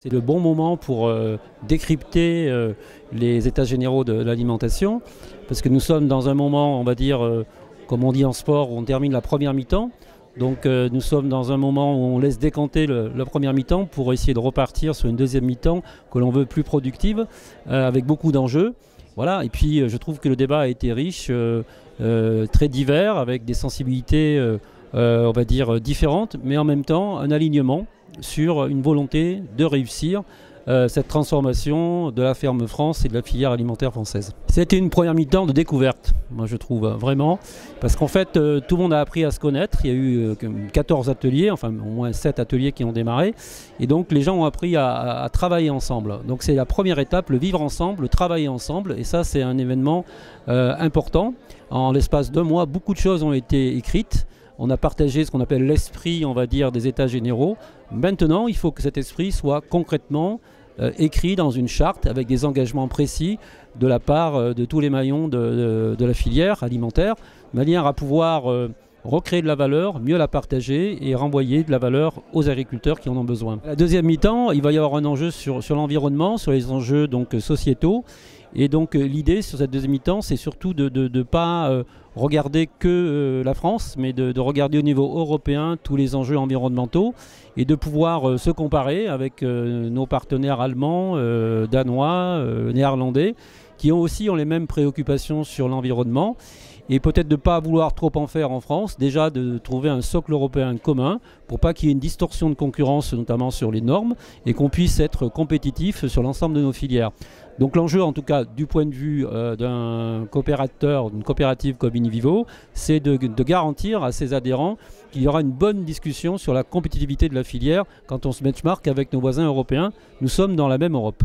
C'est le bon moment pour décrypter les états généraux de l'alimentation, parce que nous sommes dans un moment, on va dire, comme on dit en sport, où on termine la première mi-temps. Donc nous sommes dans un moment où on laisse décanter la première mi-temps pour essayer de repartir sur une deuxième mi-temps que l'on veut plus productive, avec beaucoup d'enjeux. Voilà. Et puis je trouve que le débat a été riche, très divers, avec des sensibilités, on va dire, différentes, mais en même temps un alignement sur une volonté de réussir cette transformation de la ferme France et de la filière alimentaire française. C'était une première mi-temps de découverte, moi je trouve, vraiment, parce qu'en fait tout le monde a appris à se connaître. Il y a eu 14 ateliers, enfin au moins 7 ateliers qui ont démarré, et donc les gens ont appris à travailler ensemble. Donc c'est la première étape, le vivre ensemble, le travailler ensemble, et ça c'est un événement important. En l'espace d'1 mois, beaucoup de choses ont été écrites. On a partagé ce qu'on appelle l'esprit, on va dire, des états généraux. Maintenant, il faut que cet esprit soit concrètement écrit dans une charte avec des engagements précis de la part de tous les maillons de la filière alimentaire, de manière à pouvoir recréer de la valeur, mieux la partager et renvoyer de la valeur aux agriculteurs qui en ont besoin. À la deuxième mi-temps, il va y avoir un enjeu sur l'environnement, sur les enjeux donc sociétaux. Et donc l'idée sur cette deuxième mi-temps, c'est surtout de ne pas regarder que la France, mais de regarder au niveau européen tous les enjeux environnementaux et de pouvoir se comparer avec nos partenaires allemands, danois, néerlandais, qui ont les mêmes préoccupations sur l'environnement. Et peut-être de ne pas vouloir trop en faire en France, déjà de trouver un socle européen commun pour pas qu'il y ait une distorsion de concurrence, notamment sur les normes, et qu'on puisse être compétitif sur l'ensemble de nos filières. Donc l'enjeu, en tout cas du point de vue d'un coopérateur, d'une coopérative comme InVivo, c'est de garantir à ses adhérents qu'il y aura une bonne discussion sur la compétitivité de la filière quand on se benchmark avec nos voisins européens. Nous sommes dans la même Europe.